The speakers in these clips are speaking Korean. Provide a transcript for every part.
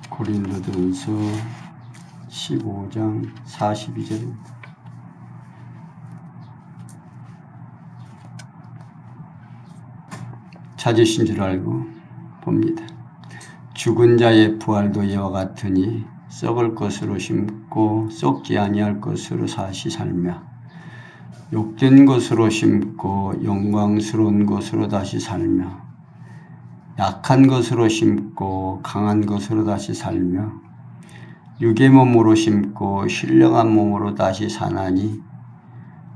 고린도전서 15장 42절입니다. 찾으신 줄 알고 봅니다. 죽은 자의 부활도 이와 같으니 썩을 것으로 심고 썩지 아니할 것으로 다시 살며 욕된 것으로 심고 영광스러운 것으로 다시 살며 약한 것으로 심고 강한 것으로 다시 살며 육의 몸으로 심고 신령한 몸으로 다시 사나니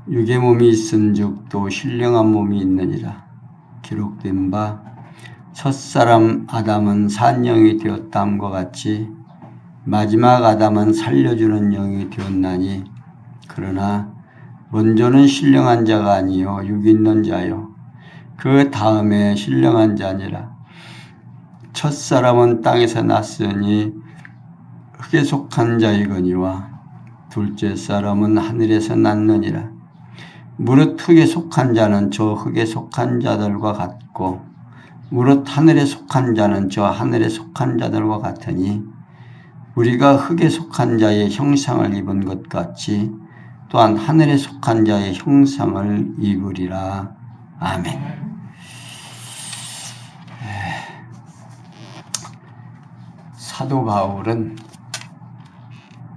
육의 몸이 있은즉 또 신령한 몸이 있느니라. 기록된 바 첫사람 아담은 산 영이 되었다함과 같이 마지막 아담은 살려주는 영이 되었나니 그러나 먼저는 신령한 자가 아니요 육 있는 자요 그 다음에 신령한 자니라. 첫사람은 땅에서 났으니 흙에 속한 자이거니와 둘째 사람은 하늘에서 났느니라. 무릇 흙에 속한 자는 저 흙에 속한 자들과 같고 무릇 하늘에 속한 자는 저 하늘에 속한 자들과 같으니 우리가 흙에 속한 자의 형상을 입은 것 같이 또한 하늘에 속한 자의 형상을 입으리라. 아멘. 사도 바울은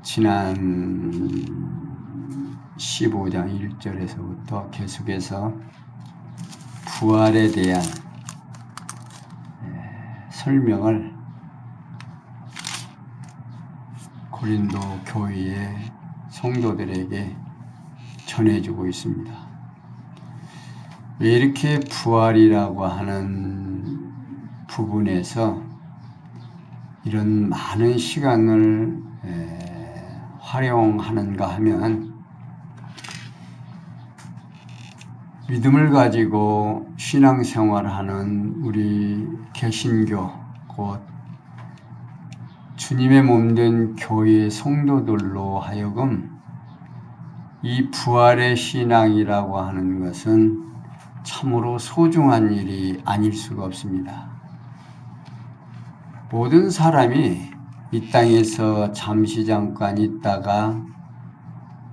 지난 15장 1절에서부터 계속해서 부활에 대한 설명을 고린도 교회의 성도들에게 전해주고 있습니다. 왜 이렇게 부활이라고 하는 부분에서 이런 많은 시간을 활용하는가 하면 믿음을 가지고 신앙생활하는 우리 개신교 곧 주님의 몸된 교회 성도들로 하여금 이 부활의 신앙이라고 하는 것은 참으로 소중한 일이 아닐 수가 없습니다. 모든 사람이 이 땅에서 잠시 잠깐 있다가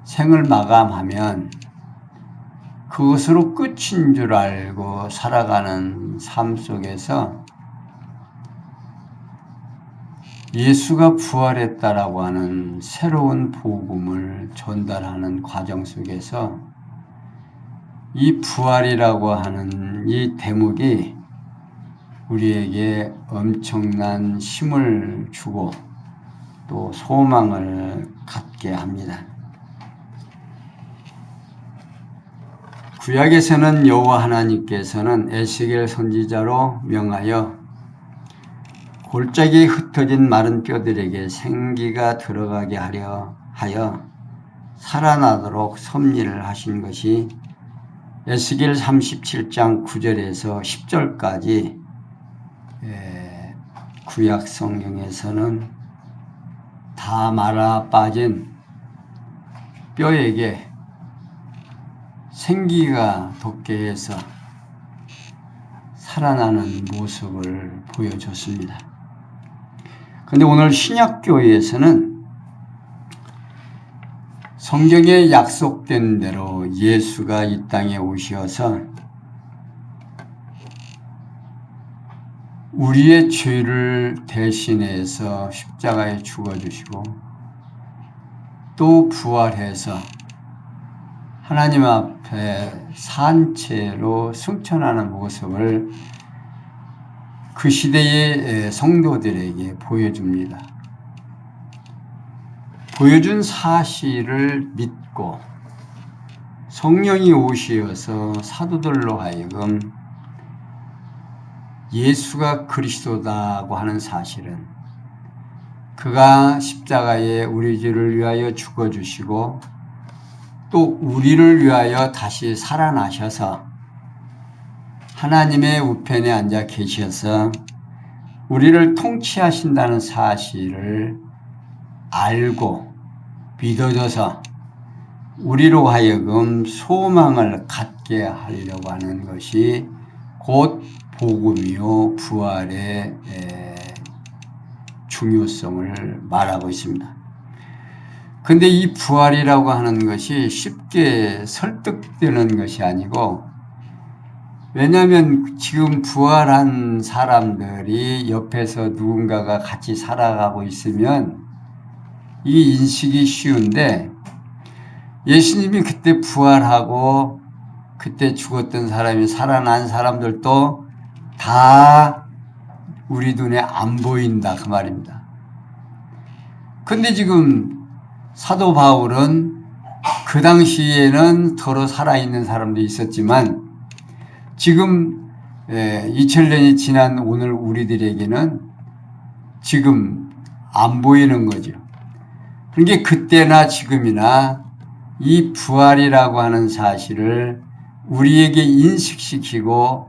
생을 마감하면 그것으로 끝인 줄 알고 살아가는 삶 속에서 예수가 부활했다라고 하는 새로운 복음을 전달하는 과정 속에서 이 부활이라고 하는 이 대목이 우리에게 엄청난 힘을 주고 또 소망을 갖게 합니다. 구약에서는 여호와 하나님께서는 에스겔 선지자로 명하여 골짜기에 흩어진 마른 뼈들에게 생기가 들어가게 하여 살아나도록 섭리를 하신 것이 에스겔 37장 9절에서 10절까지 구약 성경에서는 다 말아 빠진 뼈에게 생기가 돋게 해서 살아나는 모습을 보여줬습니다. 그런데 오늘 신약교회에서는 성경에 약속된 대로 예수가 이 땅에 오셔서 우리의 죄를 대신해서 십자가에 죽어주시고 또 부활해서 하나님 앞에 산채로 승천하는 모습을 그 시대의 성도들에게 보여줍니다. 보여준 사실을 믿고 성령이 오시어서 사도들로 하여금 예수가 그리스도다고 하는 사실은 그가 십자가에 우리 죄를 위하여 죽어주시고 또 우리를 위하여 다시 살아나셔서 하나님의 우편에 앉아 계셔서 우리를 통치하신다는 사실을 알고 믿어져서 우리로 하여금 소망을 갖게 하려고 하는 것이 곧 복음이요 부활의 중요성을 말하고 있습니다. 근데 이 부활이라고 하는 것이 쉽게 설득되는 것이 아니고, 왜냐하면 지금 부활한 사람들이 옆에서 누군가가 같이 살아가고 있으면 이 인식이 쉬운데, 예수님이 그때 부활하고 그때 죽었던 사람이 살아난 사람들도 다 우리 눈에 안 보인다 그 말입니다. 근데 지금 사도 바울은 그 당시에는 더러 살아있는 사람도 있었지만 지금 2000년이 지난 오늘 우리들에게는 지금 안 보이는 거죠. 그러니까 그때나 지금이나 이 부활이라고 하는 사실을 우리에게 인식시키고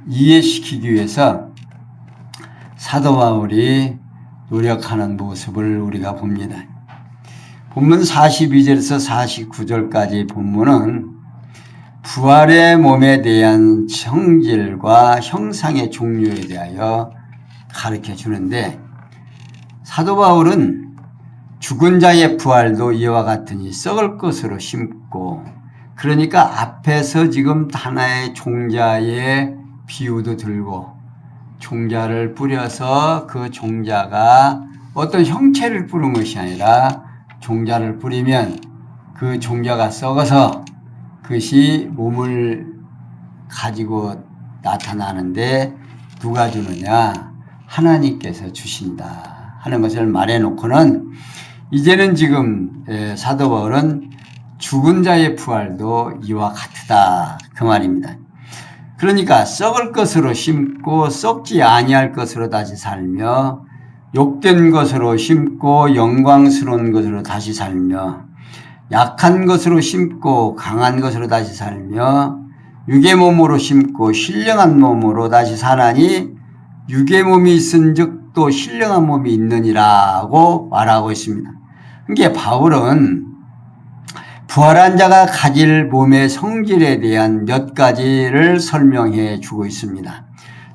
이해시키기 위해서 사도 바울이 노력하는 모습을 우리가 봅니다. 본문 42절에서 49절까지 본문은 부활의 몸에 대한 성질과 형상의 종류에 대하여 가르쳐 주는데, 사도 바울은 죽은 자의 부활도 이와 같으니 썩을 것으로 심고, 그러니까 앞에서 지금 하나의 종자의 비유도 들고 종자를 뿌려서 그 종자가 어떤 형체를 뿌린 것이 아니라 종자를 뿌리면 그 종자가 썩어서 그것이 몸을 가지고 나타나는데 누가 주느냐? 하나님께서 주신다 하는 것을 말해놓고는 이제는 지금 사도 바울은 죽은 자의 부활도 이와 같다 그 말입니다. 그러니까 썩을 것으로 심고 썩지 아니할 것으로 다시 살며, 욕된 것으로 심고 영광스러운 것으로 다시 살며, 약한 것으로 심고 강한 것으로 다시 살며, 육의 몸으로 심고 신령한 몸으로 다시 사나니 육의 몸이 있은즉 또 신령한 몸이 있느니라고 말하고 있습니다. 그러니까 바울은 부활한 자가 가질 몸의 성질에 대한 몇 가지를 설명해 주고 있습니다.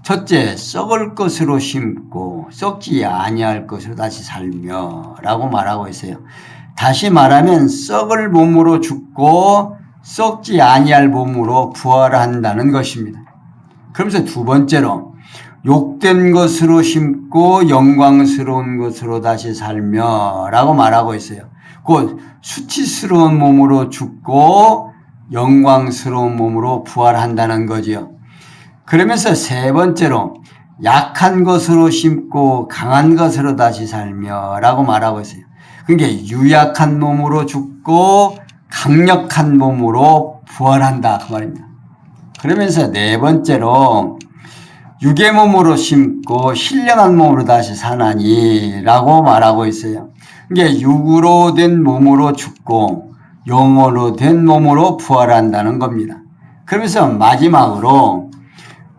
첫째, 썩을 것으로 심고 썩지 아니할 것으로 다시 살며 라고 말하고 있어요. 다시 말하면 썩을 몸으로 죽고 썩지 아니할 몸으로 부활한다는 것입니다. 그러면서 두 번째로 욕된 것으로 심고 영광스러운 것으로 다시 살며 라고 말하고 있어요. 곧 수치스러운 몸으로 죽고 영광스러운 몸으로 부활한다는 거지요. 그러면서 세 번째로 약한 것으로 심고 강한 것으로 다시 살며 라고 말하고 있어요. 그러니까 유약한 몸으로 죽고 강력한 몸으로 부활한다 그 말입니다. 그러면서 네 번째로 육의 몸으로 심고 신령한 몸으로 다시 사나니 라고 말하고 있어요. 이게 육으로 된 몸으로 죽고 영으로 된 몸으로 부활한다는 겁니다. 그러면서 마지막으로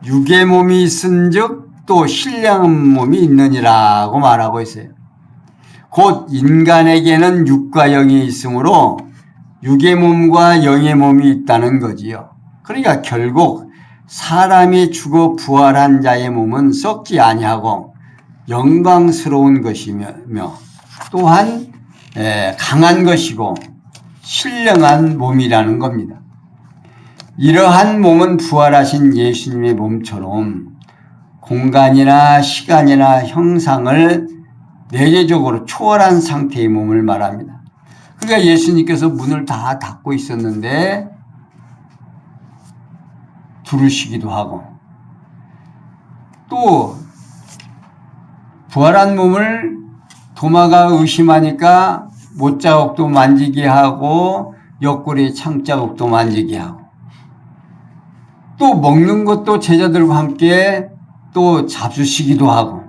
육의 몸이 있은즉 또 신령한 몸이 있느니라고 말하고 있어요. 곧 인간에게는 육과 영이 있으므로 육의 몸과 영의 몸이 있다는 거지요. 그러니까 결국 사람이 죽어 부활한 자의 몸은 썩지 아니하고 영광스러운 것이며 또한 강한 것이고 신령한 몸이라는 겁니다. 이러한 몸은 부활하신 예수님의 몸처럼 공간이나 시간이나 형상을 내재적으로 초월한 상태의 몸을 말합니다. 그러니까 예수님께서 문을 다 닫고 있었는데 두르시기도 하고, 또 부활한 몸을 도마가 의심하니까 못자국도 만지게 하고 옆구리 창자국도 만지게 하고, 또 먹는 것도 제자들과 함께 또 잡수시기도 하고,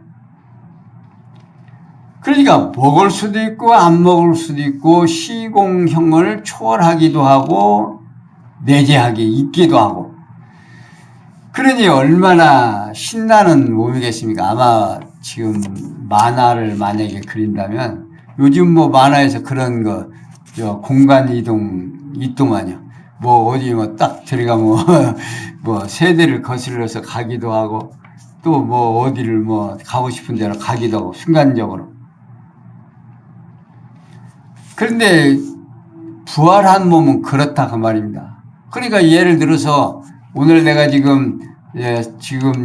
그러니까 먹을 수도 있고 안 먹을 수도 있고 시공형을 초월하기도 하고 내재하게 있기도 하고, 그러니 얼마나 신나는 몸이겠습니까? 아마 지금 만화를 만약에 그린다면 요즘 뭐 만화에서 그런 거 공간 이동 있더만요. 뭐 어디 뭐 딱 들어가면 뭐 세대를 거슬러서 가기도 하고, 또 뭐 어디를 뭐 가고 싶은 데로 가기도 하고 순간적으로. 그런데 부활한 몸은 그렇다 그 말입니다. 그러니까 예를 들어서 오늘 내가 지금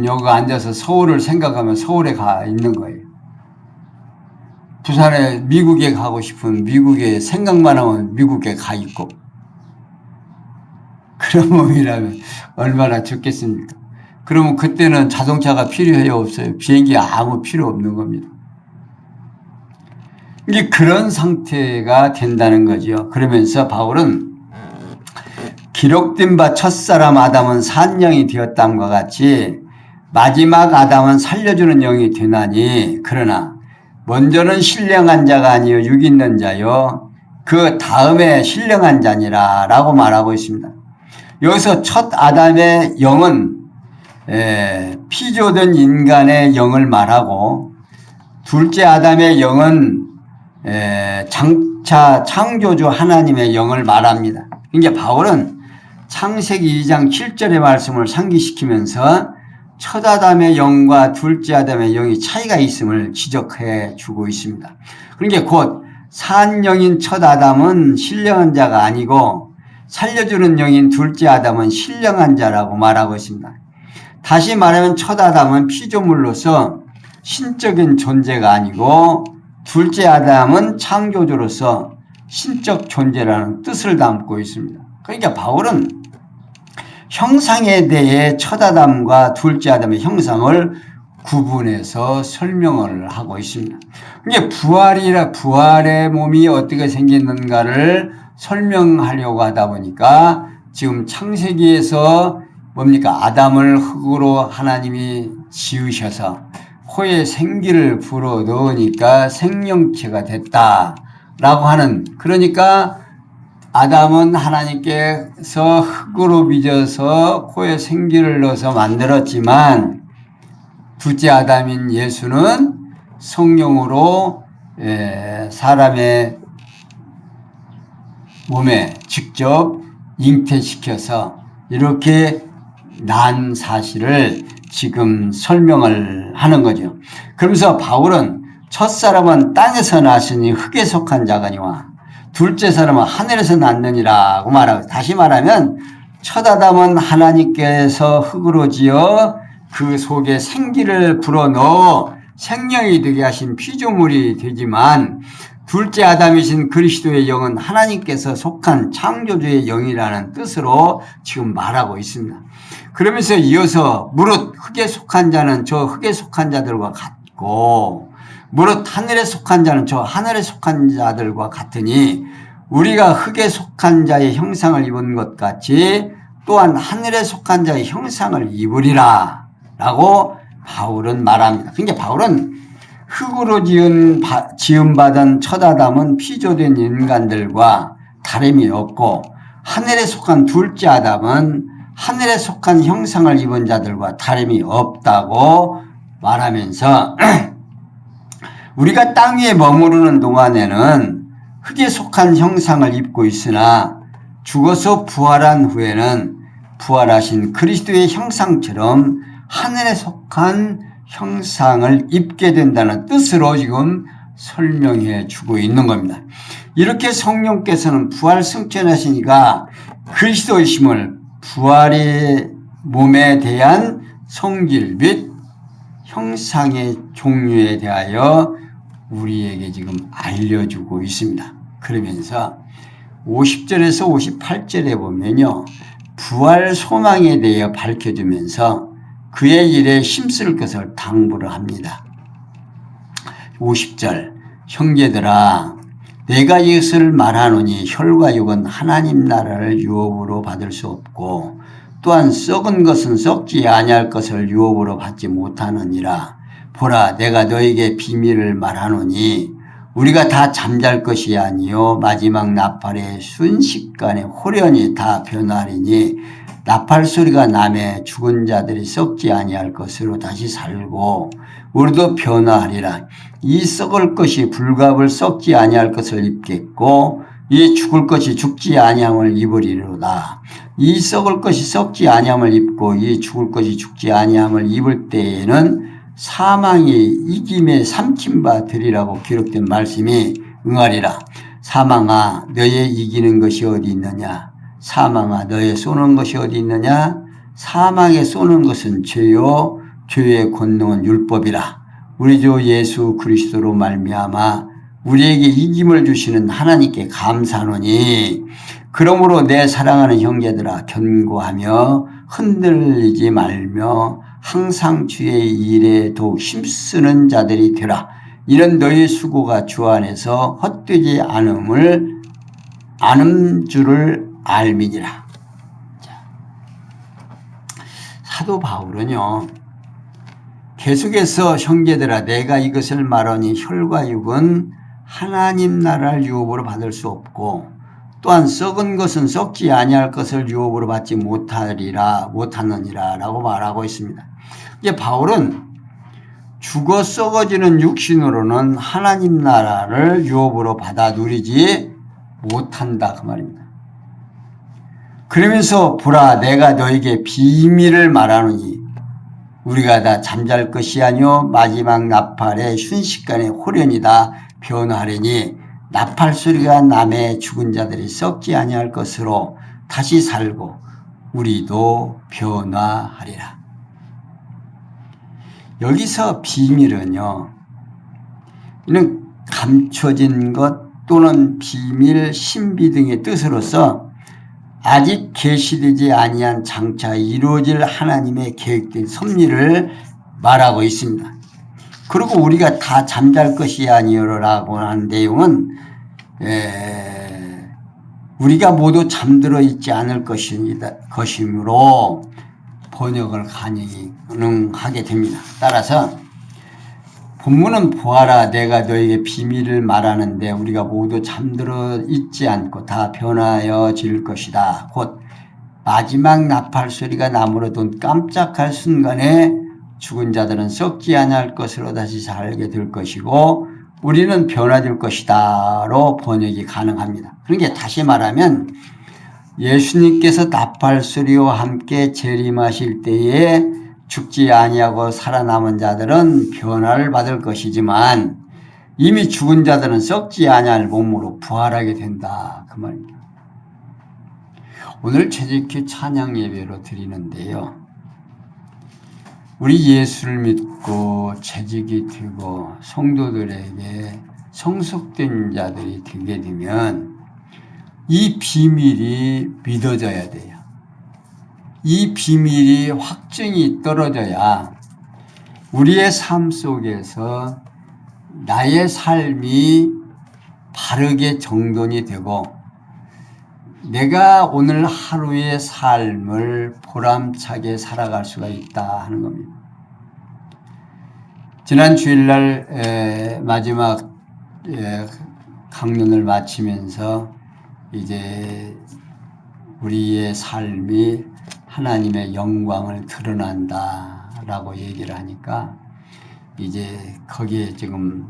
여기 앉아서 서울을 생각하면 서울에 가 있는 거예요. 부산에 미국에 가고 싶은 미국에 생각만 하면 미국에 가 있고. 그런 몸이라면 얼마나 좋겠습니까? 그러면 그때는 자동차가 필요해요, 없어요? 비행기 아무 필요 없는 겁니다. 이게 그런 상태가 된다는 거죠. 그러면서 바울은 기록된 바 첫사람 아담은 산 영이 되었다함과 같이 마지막 아담은 살려주는 영이 되나니 그러나 먼저는 신령한 자가 아니요 육 있는 자요 그 다음에 신령한 자니라 라고 말하고 있습니다. 여기서 첫 아담의 영은 피조된 인간의 영을 말하고 둘째 아담의 영은 장차 창조주 하나님의 영을 말합니다. 그러니까 바울은 창세기 2장 7절의 말씀을 상기시키면서 첫 아담의 영과 둘째 아담의 영이 차이가 있음을 지적해 주고 있습니다. 그러니까 곧 산 영인 첫 아담은 신령한 자가 아니고 살려주는 영인 둘째 아담은 신령한 자라고 말하고 있습니다. 다시 말하면 첫 아담은 피조물로서 신적인 존재가 아니고 둘째 아담은 창조주로서 신적 존재라는 뜻을 담고 있습니다. 그러니까 바울은 형상에 대해 첫 아담과 둘째 아담의 형상을 구분해서 설명을 하고 있습니다. 그러니까 부활의 몸이 어떻게 생겼는가를 설명하려고 하다 보니까 지금 창세기에서 뭡니까? 아담을 흙으로 하나님이 지으셔서 코에 생기를 불어 넣으니까 생명체가 됐다라고 하는, 그러니까 아담은 하나님께서 흙으로 빚어서 코에 생기를 넣어서 만들었지만 둘째 아담인 예수는 성령으로 사람의 몸에 직접 잉태시켜서 이렇게 난 사실을 지금 설명을 하는 거죠. 그러면서 바울은 첫사람은 땅에서 났으니 흙에 속한 자거니와 둘째 사람은 하늘에서 났느니라고 말하고, 다시 말하면 첫 아담은 하나님께서 흙으로 지어 그 속에 생기를 불어넣어 생명이 되게 하신 피조물이 되지만 둘째 아담이신 그리스도의 영은 하나님께서 속한 창조주의 영이라는 뜻으로 지금 말하고 있습니다. 그러면서 이어서 무릇 흙에 속한 자는 저 흙에 속한 자들과 같고 무릇 하늘에 속한 자는 저 하늘에 속한 자들과 같으니 우리가 흙에 속한 자의 형상을 입은 것 같이 또한 하늘에 속한 자의 형상을 입으리라 라고 바울은 말합니다. 그러니까 바울은 흙으로 지음받은 첫 아담은 피조된 인간들과 다름이 없고 하늘에 속한 둘째 아담은 하늘에 속한 형상을 입은 자들과 다름이 없다고 말하면서 우리가 땅 위에 머무르는 동안에는 흙에 속한 형상을 입고 있으나 죽어서 부활한 후에는 부활하신 그리스도의 형상처럼 하늘에 속한 형상을 입게 된다는 뜻으로 지금 설명해 주고 있는 겁니다. 이렇게 성령께서는 부활 승천하시니까 그리스도이심을 부활의 몸에 대한 성질 및 형상의 종류에 대하여 우리에게 지금 알려주고 있습니다. 그러면서 50절에서 58절에 보면요, 부활 소망에 대해 밝혀주면서 그의 일에 힘쓸 것을 당부를 합니다. 50절, 형제들아 내가 이것을 말하노니 혈과 육은 하나님 나라를 유업으로 받을 수 없고 또한 썩은 것은 썩지 아니할 것을 유업으로 받지 못하느니라. 보라 내가 너에게 비밀을 말하노니 우리가 다 잠잘 것이 아니요 마지막 나팔의 순식간에 호련히 다 변하리니 나팔 소리가 나매 죽은 자들이 썩지 아니할 것으로 다시 살고 우리도 변화하리라. 이 썩을 것이 불갑을 썩지 아니할 것을 입겠고 이 죽을 것이 죽지 아니함을 입으리로다. 이 썩을 것이 썩지 아니함을 입고 이 죽을 것이 죽지 아니함을 입을 때에는 사망이 이김에 삼킨 바 되리라고 기록된 말씀이 응하리라. 사망아 너의 이기는 것이 어디 있느냐. 사망아 너의 쏘는 것이 어디 있느냐. 사망에 쏘는 것은 죄요 죄의 권능은 율법이라. 우리 주 예수 그리스도로 말미암아 우리에게 이김을 주시는 하나님께 감사하노니 그러므로 내 사랑하는 형제들아 견고하며 흔들리지 말며 항상 주의 일에 더욱 힘쓰는 자들이 되라. 이런 너희 수고가 주 안에서 헛되지 않음 줄을 알미니라. 사도 바울은요 계속해서 형제들아 내가 이것을 말하니 혈과 육은 하나님 나라를 유업으로 받을 수 없고 또한 썩은 것은 썩지 아니할 것을 유업으로 받지 못하느니라 라고 말하고 있습니다. 이제 바울은 죽어 썩어지는 육신으로는 하나님 나라를 유업으로 받아 누리지 못한다 그 말입니다. 그러면서 보라 내가 너에게 비밀을 말하노니 우리가 다 잠잘 것이 아니요 마지막 나팔의 순식간에 호련이다 변화하리니 나팔 소리가 남의 죽은 자들이 썩지 아니할 것으로 다시 살고 우리도 변화하리라. 여기서 비밀은요 이는 감춰진 것 또는 비밀 신비 등의 뜻으로서 아직 계시되지 아니한 장차 이루어질 하나님의 계획된 섭리를 말하고 있습니다. 그리고 우리가 다 잠잘 것이 아니오라고 하는 내용은 우리가 모두 잠들어 있지 않을 것이므로 번역을 가능하게 됩니다. 따라서 본문은 보아라 내가 너에게 비밀을 말하는데 우리가 모두 잠들어 있지 않고 다 변하여질 것이다. 곧 마지막 나팔 소리가 나무로든 깜짝할 순간에 죽은 자들은 썩지 아니할 것으로 다시 살게 될 것이고 우리는 변화될 것이다로 번역이 가능합니다. 그러니까 다시 말하면 예수님께서 나팔 소리와 함께 재림하실 때에 죽지 아니하고 살아남은 자들은 변화를 받을 것이지만 이미 죽은 자들은 썩지 아니할 몸으로 부활하게 된다 그 말입니다. 오늘 채직기 찬양 예배로 드리는데요. 우리 예수를 믿고 채직이 되고 성도들에게 성숙된 자들이 되게 되면 이 비밀이 믿어져야 돼요. 이 비밀이 확증이 떨어져야 우리의 삶 속에서 나의 삶이 바르게 정돈이 되고 내가 오늘 하루의 삶을 보람차게 살아갈 수가 있다 하는 겁니다. 지난 주일날 마지막 강론을 마치면서 이제 우리의 삶이 하나님의 영광을 드러난다라고 얘기를 하니까 이제 거기에 지금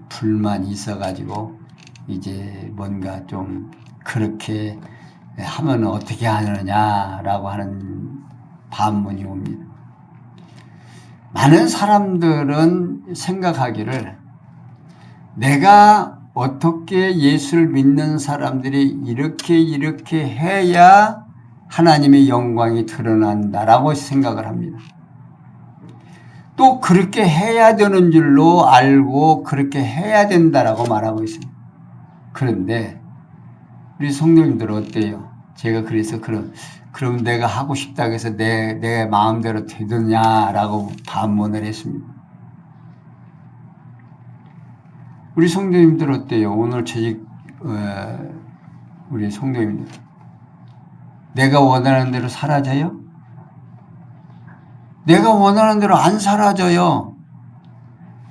불만이 있어가지고 이제 뭔가 좀 그렇게 하면 어떻게 하느냐라고 하는 반문이 옵니다. 많은 사람들은 생각하기를 내가 어떻게 예수를 믿는 사람들이 이렇게 해야 하나님의 영광이 드러난다라고 생각을 합니다. 또 그렇게 해야 되는 줄로 알고 그렇게 해야 된다라고 말하고 있습니다. 그런데 우리 성도님들 어때요? 제가 그래서 그럼 내가 하고 싶다고 해서 내 마음대로 되느냐라고 반문을 했습니다. 우리 성도님들 어때요? 오늘 우리 성도님들 내가 원하는 대로 사라져요? 내가 원하는 대로 안 사라져요.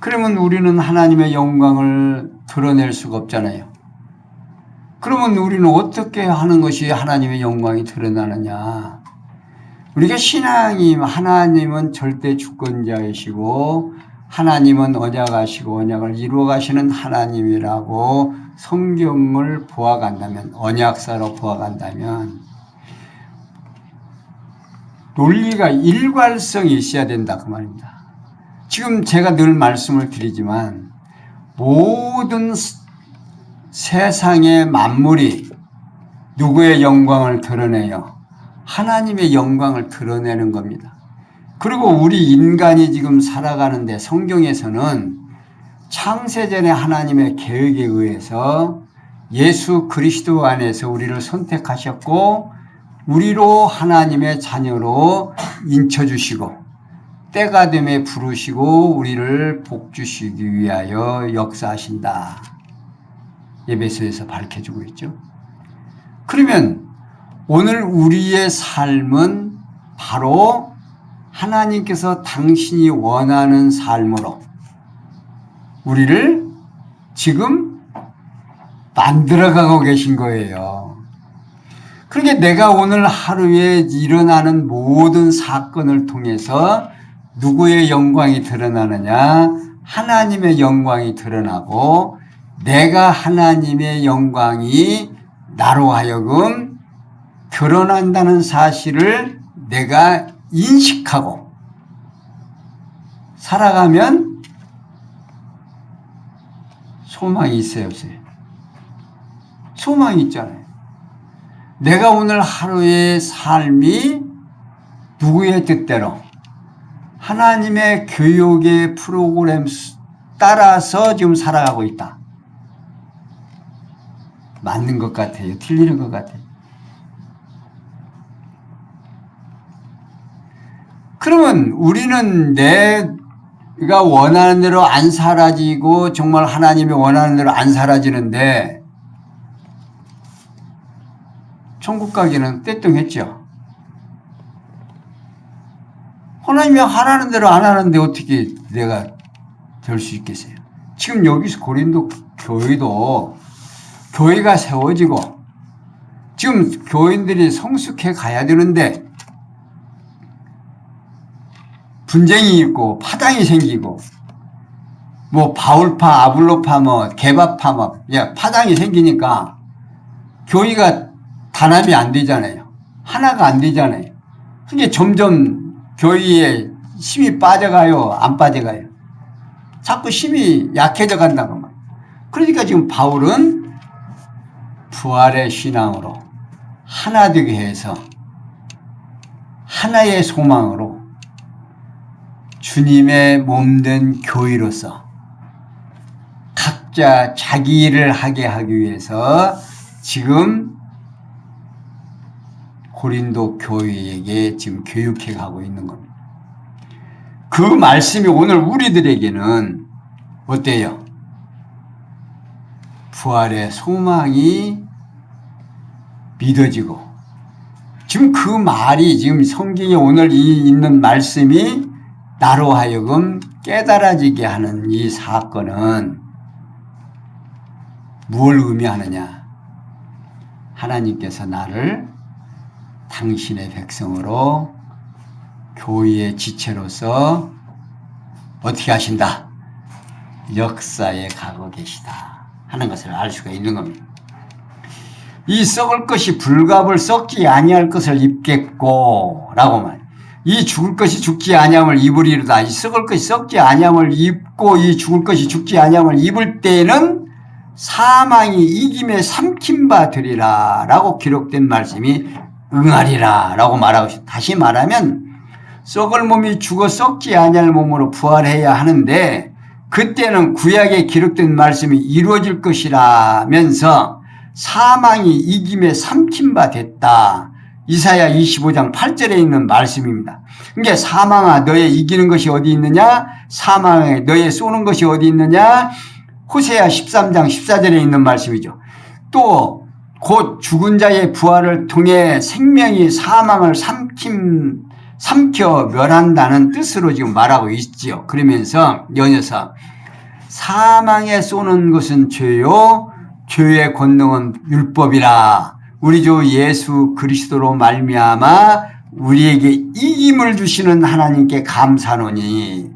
그러면 우리는 하나님의 영광을 드러낼 수가 없잖아요. 그러면 우리는 어떻게 하는 것이 하나님의 영광이 드러나느냐? 우리가 신앙이 하나님은 절대 주권자이시고 하나님은 언약하시고 언약을 이루어 가시는 논리가 일관성이 있어야 된다 그 말입니다. 지금 제가 늘 말씀을 드리지만 모든 세상의 만물이 누구의 영광을 드러내요? 하나님의 영광을 드러내는 겁니다. 그리고 우리 인간이 지금 살아가는데 성경에서는 창세전에 하나님의 계획에 의해서 예수 그리스도 안에서 우리를 선택하셨고 우리로 하나님의 자녀로 인쳐주시고 때가 됨에 부르시고 우리를 복주시기 위하여 역사하신다. 에베소에서 밝혀주고 있죠. 그러면 오늘 우리의 삶은 바로 하나님께서 당신이 원하는 삶으로 우리를 지금 만들어가고 계신 거예요. 그러니까 내가 오늘 하루에 일어나는 모든 사건을 통해서 누구의 영광이 드러나느냐? 하나님의 영광이 드러나고 내가 하나님의 영광이 나로 하여금 드러난다는 사실을 내가 인식하고 살아가면 소망이 있어요, 없어요? 소망이 있잖아요. 내가 오늘 하루의 삶이 누구의 뜻대로 하나님의 교육의 프로그램 따라서 지금 살아가고 있다. 맞는 것 같아요? 틀리는 것 같아요? 그러면 우리는 내가 원하는 대로 안 사라지고 정말 하나님이 원하는 대로 안 사라지는데 천국 가기는 떼뚱했죠. 하나님이 하라는 대로 안 하는데 어떻게 내가 될 수 있겠어요? 지금 여기서 고린도 교회도 교회가 세워지고 지금 교인들이 성숙해 가야 되는데 분쟁이 있고 파당이 생기고 뭐 바울파, 아블로파, 뭐 개바파, 뭐 파당이 생기니까 교회가 단합이 안 되잖아요. 하나가 안 되잖아요. 그게 점점 교회에 힘이 빠져가요, 안 빠져가요? 자꾸 힘이 약해져 간다고 말이에요. 그러니까 지금 바울은 부활의 신앙으로 하나 되게 해서 하나의 소망으로 주님의 몸된 교회로서 각자 자기 일을 하게 하기 위해서 지금 고린도 교회에게 지금 교육해 가고 있는 겁니다. 그 말씀이 오늘 우리들에게는 어때요? 부활의 소망이 믿어지고 지금 그 말이 지금 성경에 오늘 있는 말씀이 나로 하여금 깨달아지게 하는 이 사건은 뭘 의미하느냐? 하나님께서 나를 당신의 백성으로 교회의 지체로서 어떻게 하신다? 역사에 가고 계시다 하는 것을 알 수가 있는 겁니다. 이 썩을 것이 불갑을 썩지 아니할 것을 입겠고 라고 말. 이 죽을 것이 죽지 아니함을 입으리로다. 이 썩을 것이 썩지 아니함을 입고 이 죽을 것이 죽지 아니함을 입을 때에는 사망이 이김에 삼킨 바 되리라 라고 기록된 말씀이 응하리라 라고 말하고 있습니다. 다시 말하면 썩을 몸이 죽어 썩지 아니할 몸으로 부활해야 하는데 그때는 구약에 기록된 말씀이 이루어질 것이라면서 사망이 이김에 삼킨 바 됐다. 이사야 25장 8절에 있는 말씀입니다. 그러니까 사망아 너의 이기는 것이 어디 있느냐? 사망에 너의 쏘는 것이 어디 있느냐? 호세아 13장 14절에 있는 말씀이죠. 또 곧 죽은 자의 부활을 통해 생명이 사망을 삼켜 멸한다는 뜻으로 지금 말하고 있지요. 그러면서 연이어서 사망에 쏘는 것은 죄요 죄의 권능은 율법이라. 우리 주 예수 그리스도로 말미암아 우리에게 이김을 주시는 하나님께 감사하노니.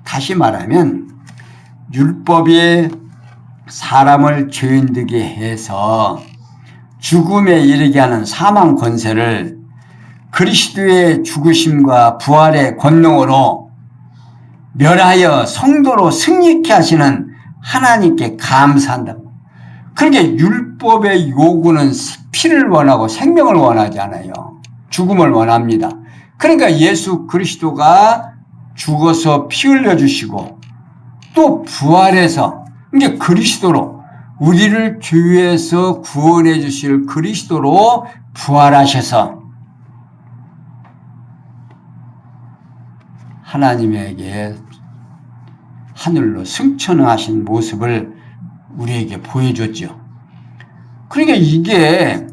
다시 말하면 율법이 사람을 죄인 되게 해서 죽음에 이르게 하는 사망 권세를 그리스도의 죽으심과 부활의 권능으로 멸하여 성도로 승리케 하시는 하나님께 감사한다. 그러니까 율법의 요구는 피를 원하고 생명을 원하지 않아요. 죽음을 원합니다. 그러니까 예수 그리스도가 죽어서 피 흘려주시고 또 부활해서 이게 그리스도로 우리를 죄에서 구원해 주실 그리스도로 부활하셔서 하나님에게 하늘로 승천하신 모습을 우리에게 보여줬죠. 그러니까 이게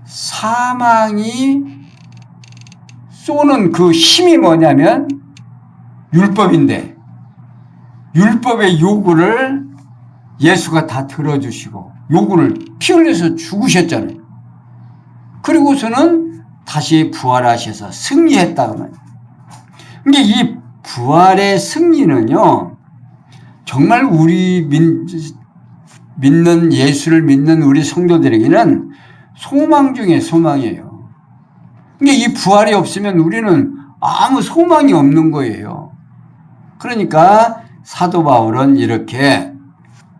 사망이 쏘는 그 힘이 뭐냐면 율법인데 율법의 요구를 예수가 다 들어주시고 요구를 피 흘려서 죽으셨잖아요. 그리고서는 다시 부활하셔서 승리했다고 말이에요. 근데 이 부활의 승리는요, 정말 우리 믿는 예수를 믿는 우리 성도들에게는 소망 중에 소망이에요. 근데 이 부활이 없으면 우리는 아무 소망이 없는 거예요. 그러니까 사도 바울은 이렇게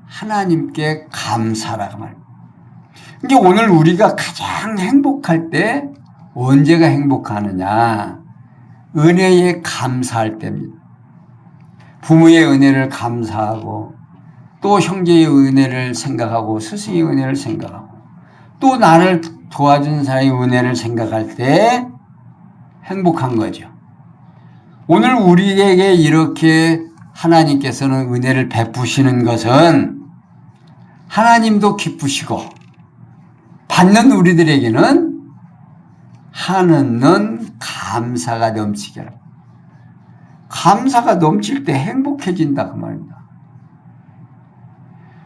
하나님께 감사라고 말합니다. 근데 오늘 우리가 가장 행복할 때 언제가 행복하느냐? 은혜에 감사할 때입니다. 부모의 은혜를 감사하고 또 형제의 은혜를 생각하고 스승의 은혜를 생각하고 또 나를 도와준 사람의 은혜를 생각할 때 행복한 거죠. 오늘 우리에게 이렇게 하나님께서는 은혜를 베푸시는 것은 하나님도 기쁘시고 받는 우리들에게는 하느는 감사가 넘치게 하라. 감사가 넘칠 때 행복해진다 그 말입니다.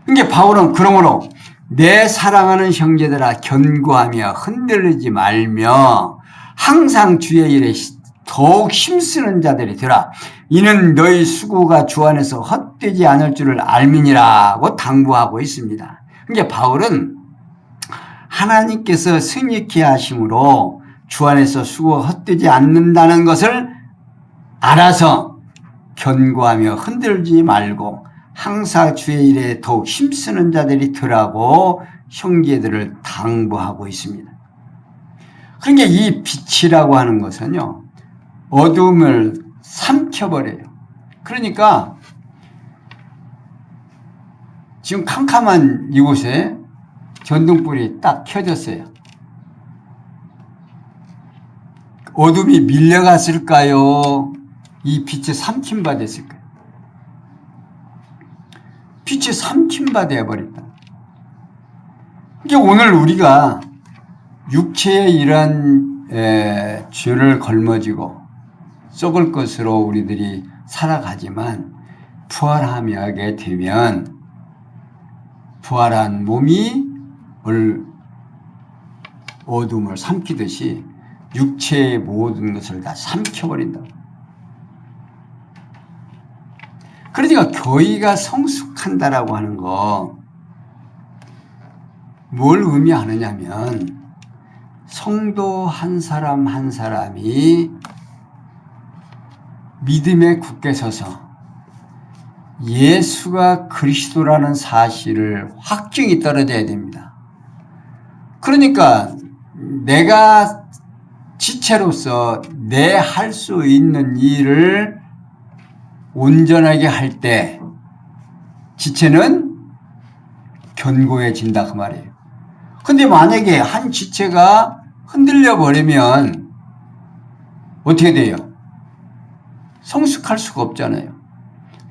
그러니까 바울은 그러므로 내 사랑하는 형제들아 견고하며 흔들리지 말며 항상 주의 일에 더욱 힘쓰는 자들이 되라. 이는 너희 수고가 주 안에서 헛되지 않을 줄을 알미니라고 당부하고 있습니다. 그러니까 바울은 하나님께서 승리케 하심으로 주 안에서 수고가 헛되지 않는다는 것을 알아서 견고하며 흔들지 말고 항상 주의 일에 더욱 힘쓰는 자들이 되라고 형제들을 당부하고 있습니다. 그러니까 이 빛이라고 하는 것은요, 어둠을 삼켜버려요. 그러니까 지금 캄캄한 이곳에 전등불이 딱 켜졌어요. 어둠이 밀려갔을까요? 이 빛에 삼킴받았을까요? 빛에 삼킴받아 버렸다. 그러니까 오늘 우리가 육체의 이런 죄를 걸머지고 썩을 것으로 우리들이 살아가지만 부활하게 되면 부활한 몸이 어둠을 삼키듯이 육체의 모든 것을 다 삼켜버린다. 그러니까 교회가 성숙한다라고 하는 거 뭘 의미하느냐면 성도 한 사람 한 사람이 믿음에 굳게 서서 예수가 그리스도라는 사실을 확증이 떨어져야 됩니다. 그러니까 내가 지체로서 내 할 수 있는 일을 온전하게 할 때 지체는 견고해진다 그 말이에요. 근데 만약에 한 지체가 흔들려 버리면 어떻게 돼요? 성숙할 수가 없잖아요.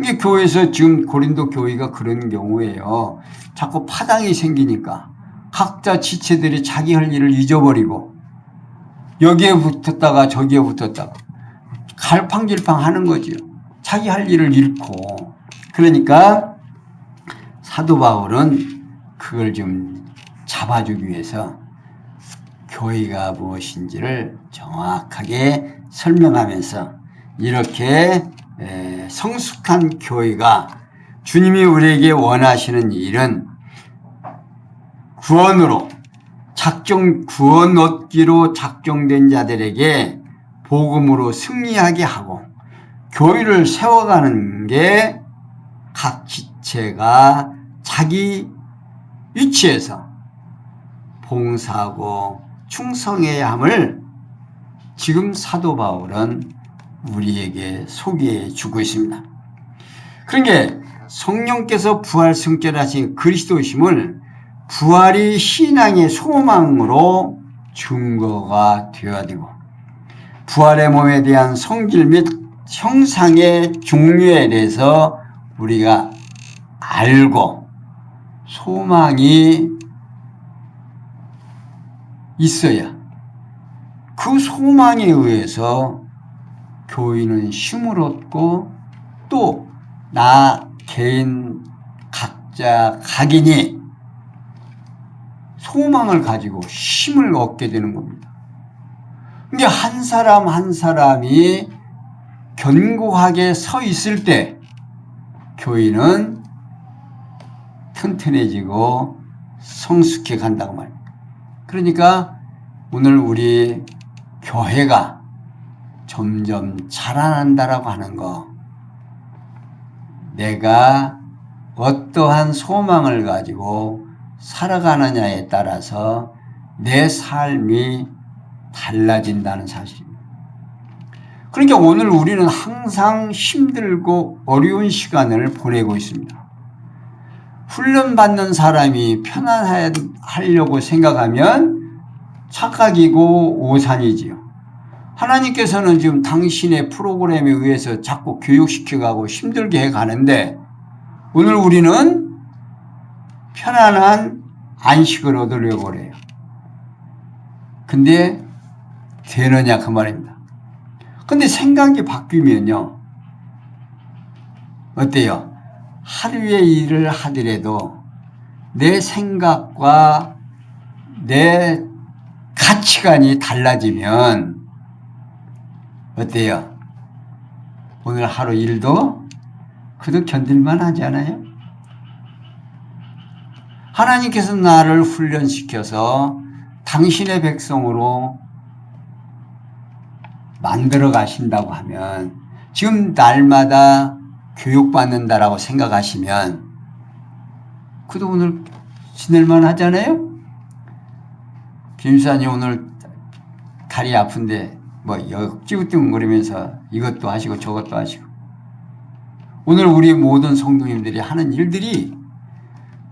이게 교회에서 지금 고린도 교회가 그런 경우에요. 자꾸 파당이 생기니까 각자 지체들이 자기 할 일을 잊어버리고 여기에 붙었다가 저기에 붙었다가 갈팡질팡 하는 거지요. 자기 할 일을 잃고. 그러니까 사도 바울은 그걸 좀 잡아주기 위해서 교회가 무엇인지를 정확하게 설명하면서 이렇게 성숙한 교회가 주님이 우리에게 원하시는 일은 구원으로 구원 얻기로 작정된 자들에게 복음으로 승리하게 하고 교회를 세워가는 게 각 지체가 자기 위치에서 봉사하고 충성해야 함을 지금 사도 바울은 우리에게 소개해 주고 있습니다. 그러니까 성령께서 부활 승천하신 그리스도이심을 부활이 신앙의 소망으로 증거가 되어야 되고 부활의 몸에 대한 성질 및 형상의 종류에 대해서 우리가 알고 소망이 있어야 그 소망에 의해서 교인은 힘을 얻고 또 나 개인 각자 각인이 소망을 가지고 힘을 얻게 되는 겁니다. 이게 한 사람 한 사람이 견고하게 서 있을 때 교인은 튼튼해지고 성숙해 간다고 말입니다. 그러니까 오늘 우리 교회가 점점 자라난다라고 하는 거, 내가 어떠한 소망을 가지고 살아가느냐에 따라서 내 삶이 달라진다는 사실입니다. 그러니까 오늘 우리는 항상 힘들고 어려운 시간을 보내고 있습니다. 훈련받는 사람이 편안하려고 생각하면 착각이고 오산이지요. 하나님께서는 지금 당신의 프로그램에 의해서 자꾸 교육시켜가고 힘들게 해가는데 오늘 우리는 편안한 안식을 얻으려고 그래요. 근데 되느냐 그 말입니다. 근데 생각이 바뀌면요 어때요? 하루의 일을 하더라도 내 생각과 내 가치관이 달라지면 어때요? 오늘 하루 일도 그도 견딜만 하지 않아요? 하나님께서 나를 훈련시켜서 당신의 백성으로 만들어 가신다고 하면 지금 날마다 교육받는다라고 생각하시면 그도 오늘 지낼만 하잖아요? 김수사님 오늘 다리 아픈데 뭐 찌우뚱거리면서 이것도 하시고 저것도 하시고 오늘 우리 모든 성도님들이 하는 일들이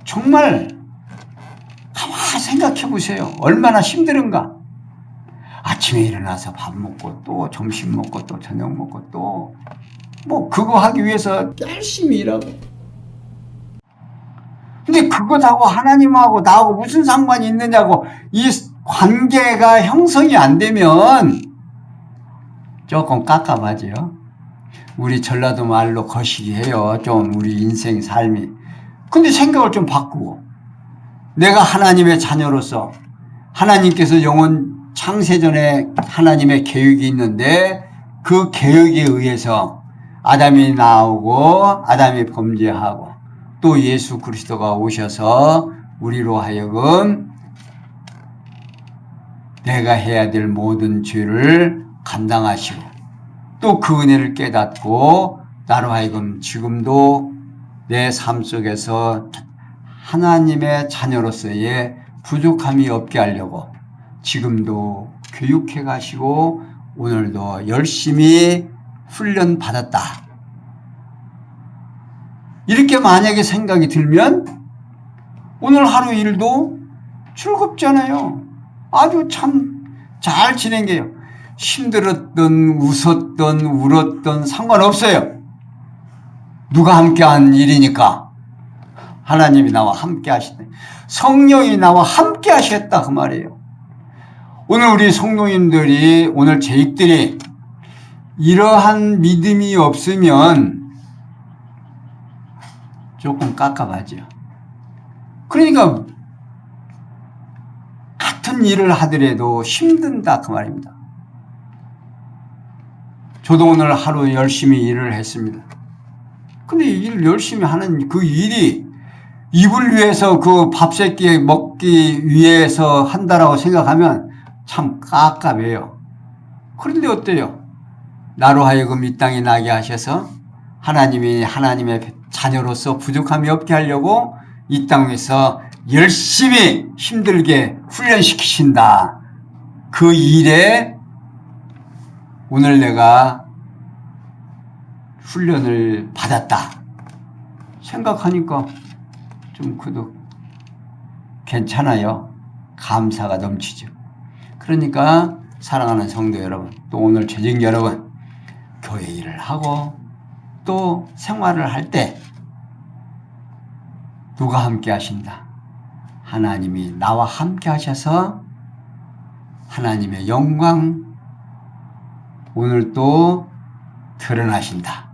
정말 가만히 생각해 보세요. 얼마나 힘든가. 아침에 일어나서 밥 먹고 또 점심 먹고 또 저녁 먹고 또 뭐 그거 하기 위해서 열심히 일하고 근데 그것하고 하나님하고 나하고 무슨 상관이 있느냐고 이 관계가 형성이 안 되면 조금 깝깝하지요. 우리 전라도 말로 거시기해요. 좀 우리 인생 삶이. 근데 생각을 좀 바꾸고 내가 하나님의 자녀로서 하나님께서 영원 창세전에 하나님의 계획이 있는데 그 계획에 의해서 아담이 나오고 아담이 범죄하고 또 예수 그리스도가 오셔서 우리로 하여금 내가 해야 될 모든 죄를 감당하시고 또 그 은혜를 깨닫고 나로 하여금 지금도 내 삶 속에서 하나님의 자녀로서의 부족함이 없게 하려고 지금도 교육해 가시고 오늘도 열심히 훈련 받았다. 이렇게 만약에 생각이 들면 오늘 하루 일도 즐겁잖아요. 아주 참 잘 지낸 게요. 힘들었던 웃었던 울었던 상관없어요. 누가 함께한 일이니까 하나님이 나와 함께 하시네. 성령이 나와 함께 하셨다 그 말이에요. 오늘 우리 성도님들이 오늘 제익들이 이러한 믿음이 없으면 조금 깝깝하죠. 그러니까 같은 일을 하더라도 힘든다 그 말입니다. 저도 오늘 하루 열심히 일을 했습니다. 근데 일 열심히 하는 그 일이 입을 위해서 그 밥새끼 먹기 위해서 한다라고 생각하면 참 깝깝해요. 그런데 어때요? 나로 하여금 이 땅에 나게 하셔서 하나님이 하나님의 자녀로서 부족함이 없게 하려고 이 땅에서 열심히 힘들게 훈련시키신다. 그 일에 오늘 내가 훈련을 받았다 생각하니까 좀 그래도 괜찮아요. 감사가 넘치죠. 그러니까 사랑하는 성도 여러분, 또 오늘 재직 여러분, 교회 일을 하고 또 생활을 할 때 누가 함께 하신다? 하나님이 나와 함께 하셔서 하나님의 영광 오늘 또 드러나신다.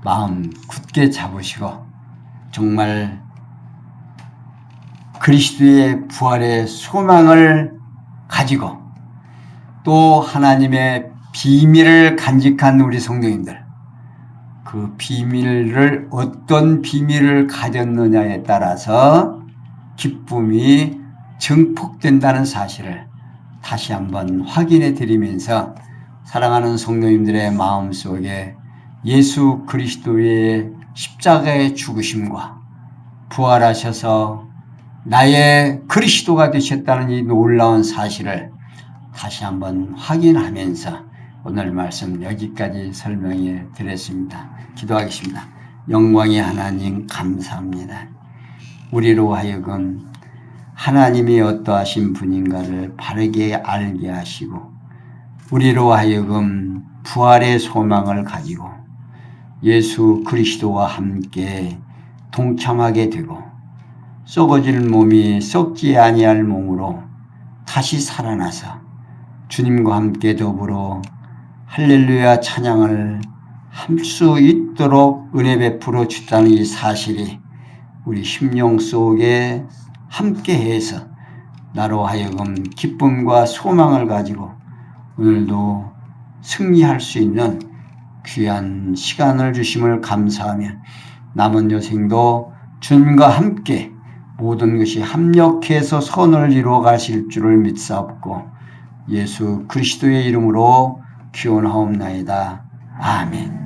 마음 굳게 잡으시고 정말 그리스도의 부활의 소망을 가지고 또 하나님의 비밀을 간직한 우리 성도님들, 그 비밀을 어떤 비밀을 가졌느냐에 따라서 기쁨이 증폭된다는 사실을 다시 한번 확인해 드리면서 사랑하는 성도님들의 마음속에 예수 그리스도의 십자가의 죽으심과 부활하셔서 나의 그리스도가 되셨다는 이 놀라운 사실을 다시 한번 확인하면서 오늘 말씀 여기까지 설명해 드렸습니다. 기도하겠습니다. 영광의 하나님 감사합니다. 우리로 하여금 하나님이 어떠하신 분인가를 바르게 알게 하시고 우리로 하여금 부활의 소망을 가지고 예수 그리스도와 함께 동참하게 되고 썩어질 몸이 썩지 아니할 몸으로 다시 살아나서 주님과 함께 더불어 할렐루야 찬양을 할 수 있도록 은혜 베풀어 주다는 이 사실이 우리 심령 속에 함께해서 나로 하여금 기쁨과 소망을 가지고 오늘도 승리할 수 있는 귀한 시간을 주심을 감사하며 남은 여생도 주님과 함께 모든 것이 합력해서 선을 이루어 가실 줄을 믿사옵고 예수 그리스도의 이름으로 기원하옵나이다. 아멘.